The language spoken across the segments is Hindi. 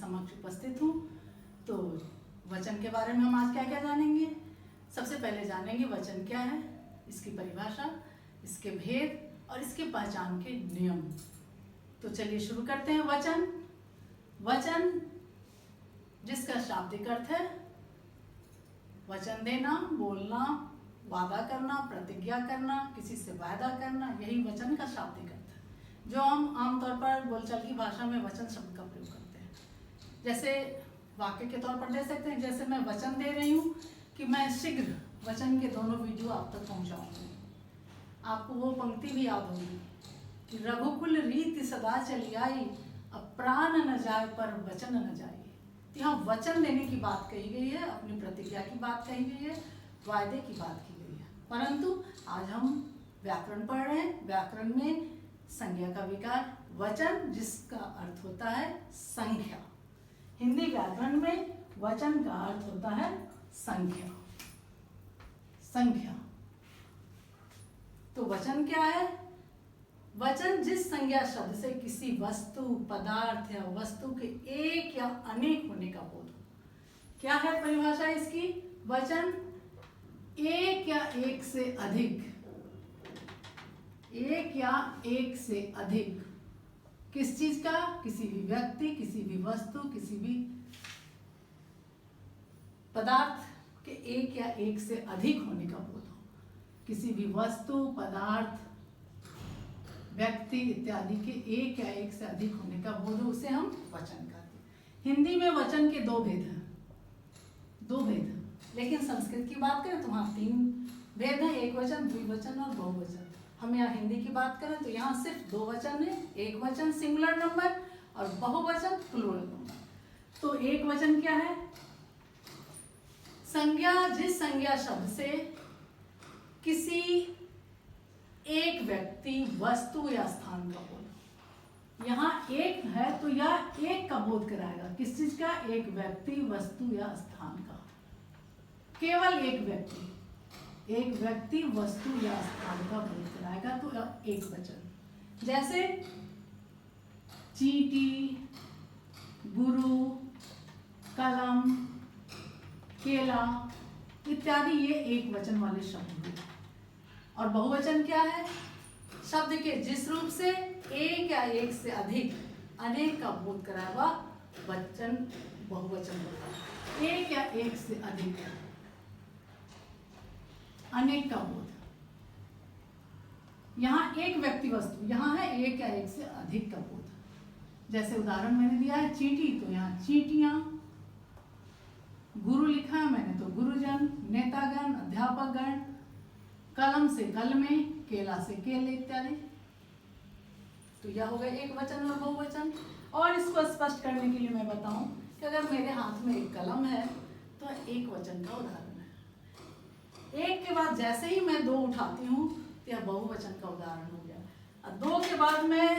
समक्ष उपस्थित हूँ। तो वचन के बारे में हम आज क्या क्या जानेंगे। सबसे पहले जानेंगे वचन क्या है, इसकी परिभाषा, इसके भेद और इसकी पहचान के नियम। तो चलिए शुरू करते हैं। वचन, वचन जिसका शाब्दिक अर्थ है वचन देना, बोलना, वादा करना, प्रतिज्ञा करना, किसी से वादा करना, यही वचन का शाब्दिक अर्थ है, जो हम आमतौर पर बोलचाल की भाषा में वचन शब्द का प्रयोग करते हैं। जैसे वाक्य के तौर पर दे सकते हैं, जैसे मैं वचन दे रही हूँ कि मैं शीघ्र वचन के दोनों वीडियो आप तक पहुँचाऊँगी। आपको वो पंक्ति भी याद होगी कि रघुकुल रीति सदा चली आई, अब प्राण न जाए पर वचन न जाए। यहाँ वचन देने की बात कही गई है, अपनी प्रतिज्ञा की बात कही गई है, वायदे की बात की गई है। परंतु आज हम व्याकरण पढ़ रहे हैं। व्याकरण में संज्ञा का विकार, वचन जिसका अर्थ होता है संख्या। हिंदी व्याकरण में वचन का अर्थ होता है संख्या। संख्या। तो वचन क्या है? वचन जिस संज्ञा शब्द से किसी वस्तु, पदार्थ या वस्तु के एक या अनेक होने का बोध हो। क्या है परिभाषा इसकी? वचन एक या एक से अधिक, एक या एक से अधिक किस चीज का? किसी भी व्यक्ति, किसी भी वस्तु, किसी भी पदार्थ के एक या एक से अधिक होने का बोध हो। किसी भी वस्तु, पदार्थ, व्यक्ति इत्यादि के एक या एक से अधिक होने का बोध हो, उसे हम वचन कहते हैं। हिंदी में वचन के दो भेद हैं, दो भेद हैं। लेकिन संस्कृत की बात करें तो वहाँ तीन भेद हैं, एक वचन, द्विवचन और बहुवचन। हम यहाँ हिंदी की बात करें तो यहाँ सिर्फ दो वचन है, एक वचन सिंगुलर नंबर और बहुवचन प्लूरल नंबर। तो एक वचन क्या है? संज्ञा जिस संज्ञा शब्द से किसी एक व्यक्ति, वस्तु या स्थान का बोध। यहाँ एक है तो यह एक का बोध कराएगा। किस चीज का? एक व्यक्ति, वस्तु या स्थान का। केवल एक व्यक्ति, एक व्यक्ति, वस्तु या स्थान का बोध कराएगा, तो एक वचन। जैसे चींटी, गुरु, कलम, केला इत्यादि ये एक वचन वाले शब्द हैं। और बहुवचन क्या है? शब्द के जिस रूप से एक या एक से अधिक, अनेक का बोध कराएगा वचन बहुवचन होता है। एक या एक से अधिक, अनेक का बोध। यहाँ एक व्यक्ति, वस्तु, यहाँ है एक या एक से अधिक का बोध। जैसे उदाहरण मैंने दिया है चींटी, तो यहाँ चींटियां। गुरु लिखा है मैंने तो गुरुजन, नेतागण, अध्यापकगण। कलम से कलमें, केला से केले इत्यादि। तो यह हो गया एक वचन और बहुवचन। और इसको स्पष्ट करने के लिए मैं बताऊं कि अगर मेरे हाथ में एक कलम है तो एक वचन का उदाहरण है। एक के बाद जैसे ही मैं दो उठाती हूँ तो यह बहुवचन का उदाहरण हो गया। और दो के बाद मैं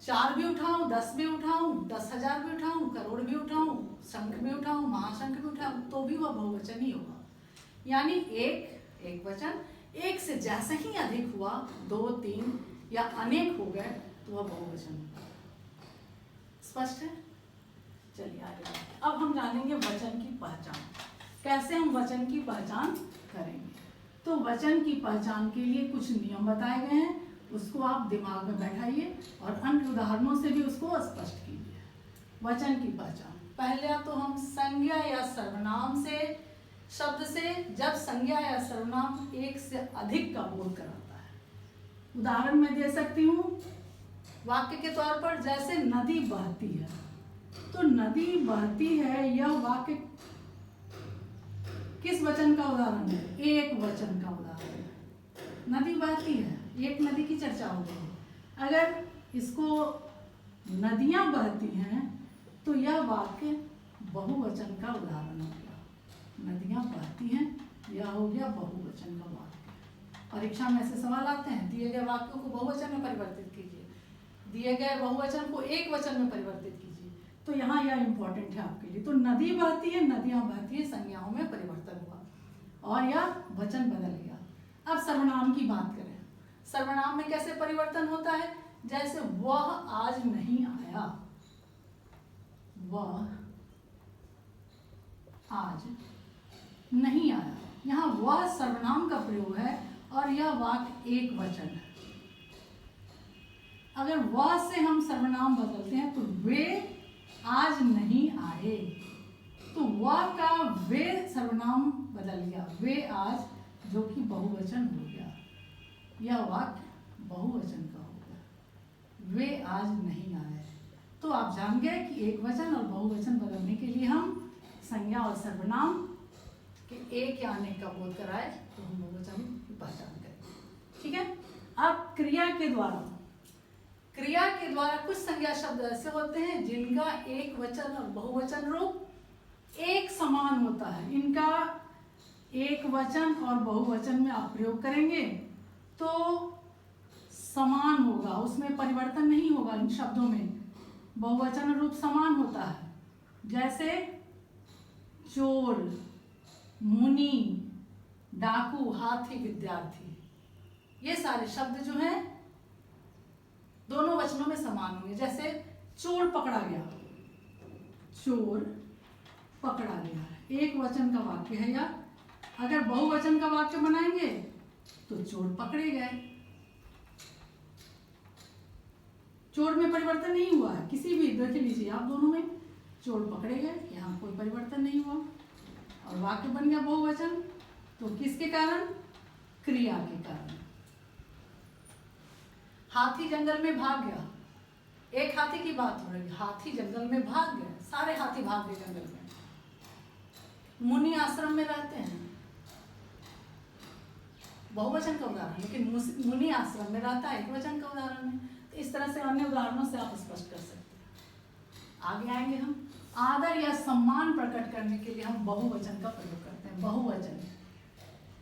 चार भी उठाऊं, 10 भी उठाऊं, 10,000 भी उठाऊं, करोड़ भी उठाऊं, शंख भी उठाऊं, महाशंख भी उठाऊं, तो भी वह बहुवचन ही होगा। यानी एक वचन, एक से जैसे ही अधिक हुआ, 2, 3 या अनेक हो गए तो वह बहुवचन होगा। स्पष्ट है? चलिए आगे। अब हम जानेंगे वचन की पहचान। कैसे हम वचन की पहचान करेंगे? तो वचन की पहचान के लिए कुछ नियम बताए गए हैं, उसको आप दिमाग में बैठाइए और अन्य उदाहरणों से भी उसको स्पष्ट कीजिए। वचन की पहचान, पहले तो हम संज्ञा या सर्वनाम से, शब्द से जब संज्ञा या सर्वनाम एक से अधिक का बोध कराता है। उदाहरण मैं दे सकती हूँ वाक्य के तौर पर, जैसे नदी बहती है। तो नदी बहती है, यह वाक्य किस वचन का उदाहरण है? एक वचन का उदाहरण है। नदी बहती है, एक नदी की चर्चा हो रही है। अगर इसको नदियां बहती हैं तो यह वाक्य बहुवचन का उदाहरण हो गया। नदियां बहती हैं, यह हो गया बहुवचन का वाक्य। परीक्षा में ऐसे सवाल आते हैं, दिए गए वाक्यों को बहुवचन में परिवर्तित कीजिए, दिए गए बहुवचन को एक वचन में परिवर्तित कीजिए। तो यहाँ यह इंपॉर्टेंट है आपके लिए। तो नदी बहती है, नदियां बहती है, संज्ञाओं में परिवर्तन हुआ और यह वचन बदल गया। अब सर्वनाम की बात करें। सर्वनाम में कैसे परिवर्तन होता है? जैसे वह आज नहीं आया, वह आज नहीं आया। यहाँ वह सर्वनाम का प्रयोग है और यह वाक्य एक वचन है। अगर वह से हम सर्वनाम बदलते हैं तो वे आज नहीं आए, तो वह का वे सर्वनाम बदल गया, वे आज, जो कि बहुवचन हो गया। यह वाक्य बहुवचन का हो गया, वे आज नहीं आए। तो आप जान गए कि एक वचन और बहुवचन बदलने के लिए हम संज्ञा और सर्वनाम के एक या अनेक का बोध कराए तो हम बहुवचन की पहचान करें। ठीक है। अब क्रिया के द्वारा कुछ संज्ञा शब्द ऐसे होते हैं जिनका एक वचन और बहुवचन रूप एक समान होता है। इनका एक वचन और बहुवचन में आप प्रयोग करेंगे तो समान होगा, उसमें परिवर्तन नहीं होगा। इन शब्दों में बहुवचन रूप समान होता है, जैसे चोर, मुनि, डाकू, हाथी, विद्यार्थी। ये सारे शब्द जो हैं दोनों वचनों में समान होंगे। जैसे चोर पकड़ा गया, चोर पकड़ा गया, एक वचन का वाक्य है। या अगर बहुवचन का वाक्य बनाएंगे तो चोर पकड़े गए। चोर में परिवर्तन नहीं हुआ है, किसी भी देख लीजिए आप दोनों में, चोर पकड़े गए, यहाँ कोई परिवर्तन नहीं हुआ और वाक्य बन गया बहुवचन। तो किसके कारण? क्रिया के कारण। हाथी जंगल में भाग गया, एक हाथी की बात हो रही है, हाथी जंगल में भाग गए, सारे हाथी भाग गए जंगल में। मुनि आश्रम में रहते हैं, बहुवचन का उदाहरण, लेकिन मुनि आश्रम में रहता है, एक वचन का उदाहरण है। तो इस तरह से अन्य उदाहरणों से आप स्पष्ट कर सकते हैं। आगे आएंगे हम। आदर या सम्मान प्रकट करने के लिए हम बहुवचन का प्रयोग करते हैं। बहुवचन,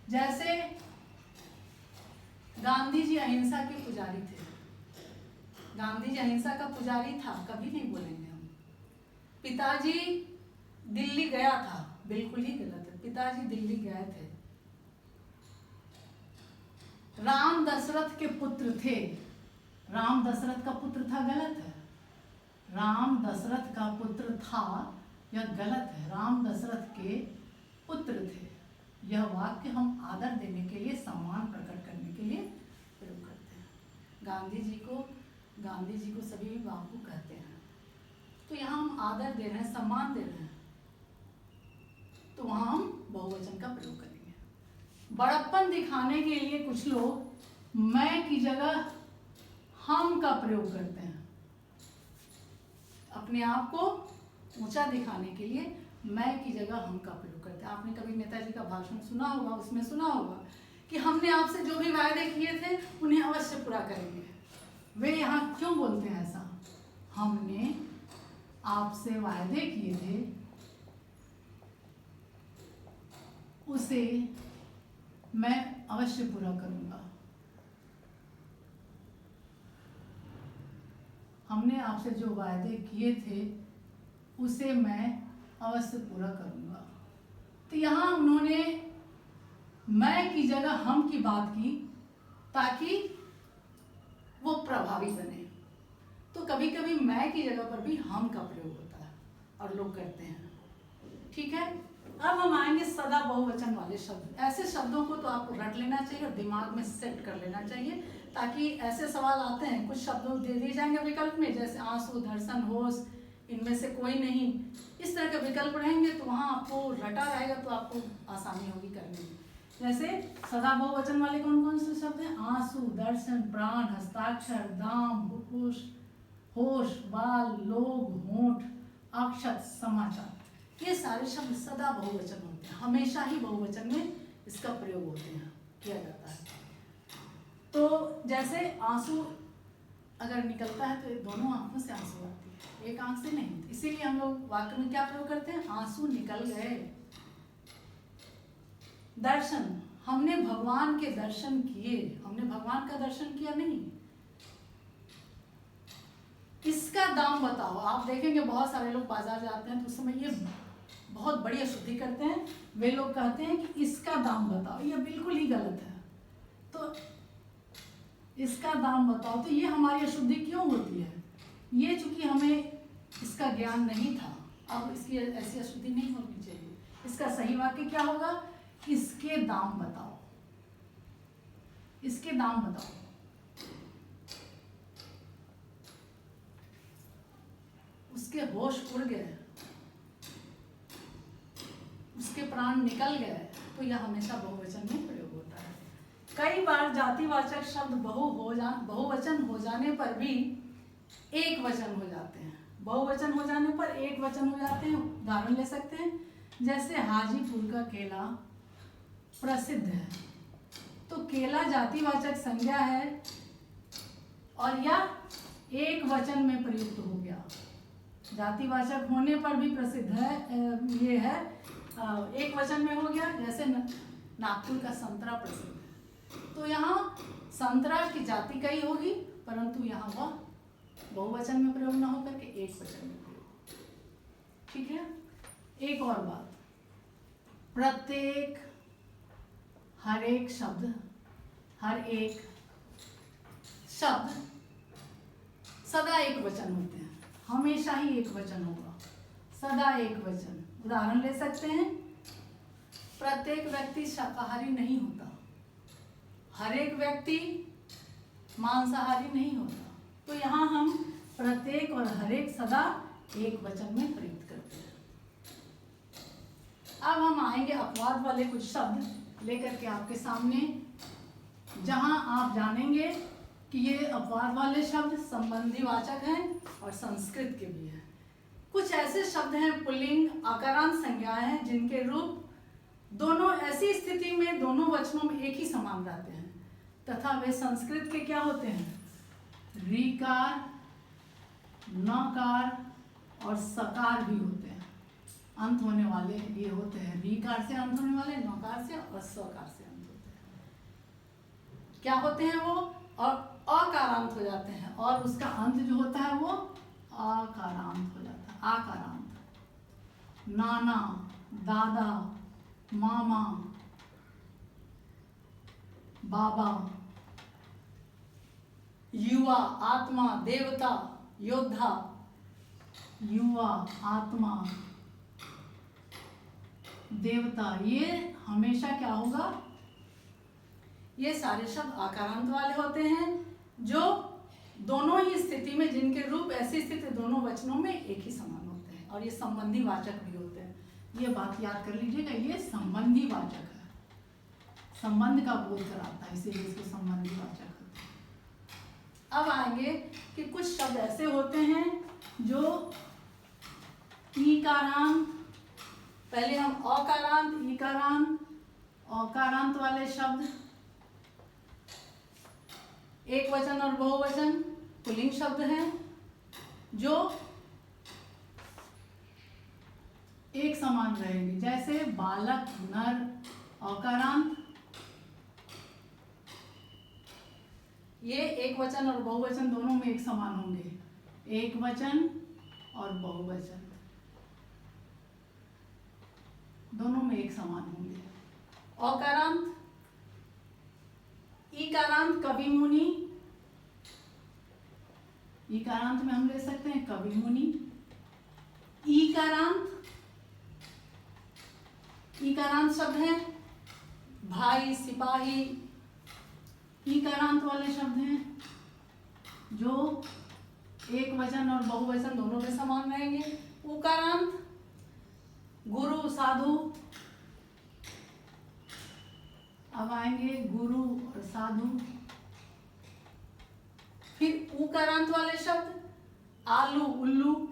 जैसे गांधी जी अहिंसा के पुजारी थे। गांधी जी अहिंसा का पुजारी था, कभी नहीं बोलेंगे हम। पिताजी दिल्ली गया था, बिल्कुल ही गलत है, पिताजी दिल्ली गए थे। राम दशरथ के पुत्र थे, राम दशरथ का पुत्र था, गलत है। राम दशरथ का पुत्र था, यह गलत है। राम दशरथ के पुत्र थे। यह वाक्य हम आदर देने के लिए, सम्मान प्रकट करने के लिए प्रयोग करते हैं। गांधी जी को सभी बापू कहते हैं, तो यहाँ हम आदर दे रहे हैं, सम्मान दे रहे हैं, तो वहाँ हम बहुवचन का प्रयोग करेंगे। बड़प्पन दिखाने के लिए कुछ लोग मैं की जगह हम का प्रयोग करते हैं। अपने आप को ऊंचा दिखाने के लिए मैं की जगह हम का प्रयोग करते हैं। आपने कभी नेताजी का भाषण सुना होगा, उसमें सुना होगा कि हमने आपसे जो भी वायदे किए थे उन्हें अवश्य पूरा करेंगे। वे यहाँ क्यों बोलते हैं ऐसा? हमने आपसे वायदे किए थे, उसे मैं अवश्य पूरा करूंगा। हमने आपसे जो वायदे किए थे उसे मैं अवश्य पूरा करूंगा। तो यहाँ उन्होंने मैं की जगह हम की बात की ताकि वो प्रभावी बने। तो कभी कभी मैं की जगह पर भी हम का प्रयोग होता है और लोग करते हैं। ठीक है। अब हम आएंगे सदा बहुवचन वाले शब्द। ऐसे शब्दों को तो आपको रट लेना चाहिए और दिमाग में सेट कर लेना चाहिए, ताकि ऐसे सवाल आते हैं, कुछ शब्दों दे दिए जाएंगे विकल्प में, जैसे आंसू, दर्शन, होश, इनमें से कोई नहीं, इस तरह के विकल्प रहेंगे तो वहाँ आपको रटा रहेगा, तो आपको आसानी होगी करने में। जैसे सदा बहुवचन वाले कौन कौन से शब्द हैं? आंसू, दर्शन, प्राण, हस्ताक्षर, दाम, हुकुश, होश, बाल, लोग, होंठ, अक्षत, समाचार। ये सारे शब्द सदा बहुवचन होते हैं, हमेशा ही बहुवचन में इसका प्रयोग होते हैं, किया जाता है। तो जैसे आंसू अगर निकलता है तो दोनों आंखों से आंसू आती है, एक आंख से नहीं। इसीलिए हम लोग वाक्य में क्या प्रयोग करते हैं? आंसू निकल गए। दर्शन, हमने भगवान के दर्शन किए, हमने भगवान का दर्शन किया नहीं। इसका दाम बताओ। आप देखेंगे बहुत सारे लोग बाजार जाते हैं तो उस समय ये बहुत बड़ी अशुद्धि करते हैं। वे लोग कहते हैं कि इसका दाम बताओ, ये बिल्कुल ही गलत है। तो इसका दाम बताओ, तो ये हमारी अशुद्धि क्यों होती है? ये चूंकि हमें इसका ज्ञान नहीं था, अब इसकी ऐसी अशुद्धि नहीं होनी चाहिए। इसका सही वाक्य क्या होगा? इसके दाम बताओ, इसके दाम बताओ। उसके होश उड़ गए, उसके प्राण निकल गए, तो यह हमेशा बहुवचन में प्रयोग होता है। कई बार जातिवाचक शब्द बहुवचन हो जाने पर भी एक वचन हो जाते हैं। बहुवचन हो जाने पर एक वचन हो जाते हैं। उदाहरण ले सकते हैं, जैसे हाजीपुर का केला प्रसिद्ध है, तो केला जातिवाचक संज्ञा है और यह एक वचन में प्रयुक्त हो गया। जातिवाचक होने पर भी प्रसिद्ध है, ये है एक वचन में हो गया। जैसे नागपुर का संतरा प्रसिद्ध है, तो यहाँ संतरा की जाति कई होगी, परंतु यहाँ वह बहुवचन में प्रयोग न होकर के एक वचन में प्रयोग। ठीक है। एक और बात, प्रत्येक, हर एक शब्द, हर एक शब्द सदा एक वचन होते हैं, हमेशा ही एक वचन होगा, सदा एक वचन। उदाहरण ले सकते हैं, प्रत्येक व्यक्ति शाकाहारी नहीं होता, हर एक व्यक्ति मांसाहारी नहीं होता। तो यहाँ हम प्रत्येक और हर एक सदा एक वचन में प्रयुक्त करते हैं। अब हम आएंगे अपवाद वाले कुछ शब्द लेकर के आपके सामने, जहां आप जानेंगे कि ये अपवाद वाले शब्द संबंधी वाचक हैं और संस्कृत के भी हैं। कुछ ऐसे शब्द हैं पुल्लिंग आकारांत संज्ञाएं हैं जिनके रूप दोनों ऐसी स्थिति में दोनों वचनों में एक ही समान रहते हैं, तथा वे संस्कृत के क्या होते हैं? रीकार, नकार और सकार भी होते हैं। अंत होने वाले ये होते हैं, रीकार से अंत होने वाले, नकार से और सकार से अंत होते हैं। क्या होते हैं वो? और अकारांत हो जाते हैं, और उसका अंत जो होता है वो आकारांत हो जाता है। आकारांत, नाना, दादा, मामा, बाबा, युवा, आत्मा, देवता, योद्धा, युवा, आत्मा, देवता, ये हमेशा क्या होगा? ये सारे शब्द आकारांत वाले होते हैं, जो दोनों ही स्थिति में, जिनके रूप ऐसी स्थिति दोनों वचनों में एक ही समान होते हैं, और ये संबंधी वाचक भी होते हैं। ये बात याद कर लीजिएगा, ये संबंधी वाचक है, संबंध का बोध कराता है, इसीलिए इसको संबंधी वाचक है। अब आएंगे कि कुछ शब्द ऐसे होते हैं जो ईकारांत, पहले हम अकारांत, ईकारांत, औकारांत वाले शब्द, एक वचन और बहुवचन पुल्लिंग शब्द हैं जो एक समान रहेंगे। जैसे बालक, नर, औकारांत, ये एक वचन और बहुवचन दोनों में एक समान होंगे, एक वचन और बहुवचन दोनों में एक समान होंगे। औकारांत, ईकारांत, कवि मुनि, ईकारांत में हम ले सकते हैं कवि मुनि। ईकारांत, ईकारांत शब्द है भाई, सिपाही, ईकारांत वाले शब्द हैं जो एक वचन और बहुवचन दोनों में समान रहेंगे। उकारांत, गुरु, साधु। अब आएंगे गुरु और साधु। फिर उकारांत वाले शब्द आलू, उल्लू।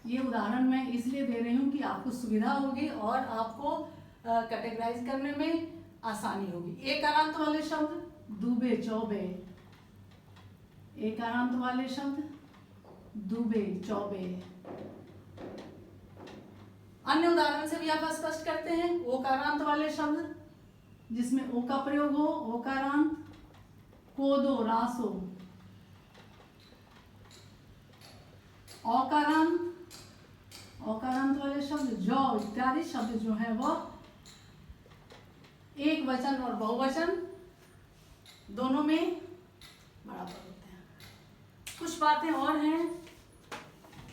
ये उदाहरण मैं इसलिए दे रही हूँ कि आपको सुविधा होगी और आपको कैटेगराइज करने में आसानी होगी। एकारांत वाले शब्द दुबे, चौबे। एकारांत वाले शब्द दुबे, चौबे। अन्य उदाहरण से भी आप स्पष्ट करते हैं। ओकारांत वाले शब्द जिसमें ओ का प्रयोग हो, ओकारांत। कोदो, रासो। औकारांत, औकारांत वाले शब्द जौ इत्यादि शब्द जो है वह एक वचन और बहुवचन दोनों में बराबर होते हैं। कुछ बातें और हैं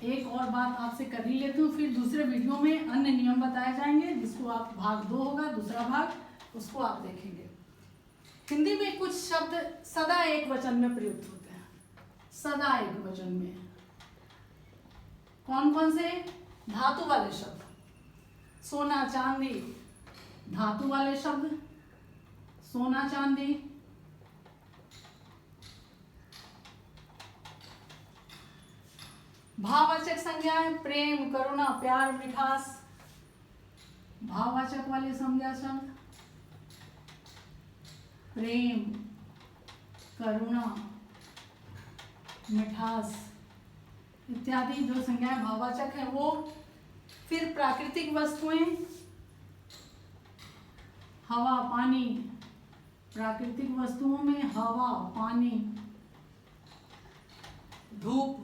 एक और बात आपसे कर ही लेती हूँ, फिर दूसरे वीडियो में अन्य नियम बताए जाएंगे, जिसको आप भाग 2 होगा, दूसरा भाग उसको आप देखेंगे। हिंदी में कुछ शब्द सदा एक वचन में प्रयुक्त होते हैं, सदा एक वचन में। कौन कौन से? धातु वाले शब्द, सोना चांदी, धातु वाले शब्द, सोना चांदी। भाववाचक संज्ञाएं, प्रेम, करुणा, प्यार, मिठास, भाववाचक वाले संज्ञा शब्द, प्रेम, करुणा, मिठास इत्यादि जो संज्ञाएं भाववाचक हैं वो। फिर प्राकृतिक वस्तुएं, हवा, पानी, प्राकृतिक वस्तुओं में हवा, पानी, धूप,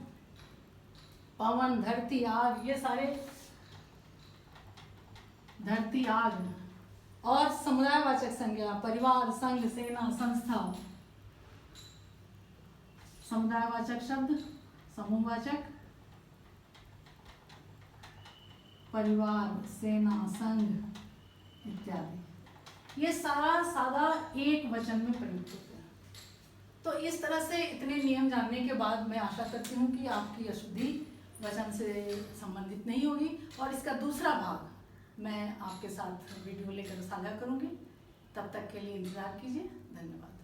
पवन, धरती, आग, ये सारे, धरती, आग। और समुदायवाचक संज्ञा, परिवार, संघ, सेना, संस्था, समुदायवाचक शब्द, समूहवाचक, परिवार, सेना, संघ इत्यादि। ये सादा एक वचन में प्रयुक्त होते हैं। तो इस तरह से इतने नियम जानने के बाद मैं आशा करती हूँ कि आपकी अशुद्धि वचन से संबंधित नहीं होगी, और इसका दूसरा भाग मैं आपके साथ वीडियो लेकर साझा करूँगी। तब तक के लिए इंतज़ार कीजिए। धन्यवाद।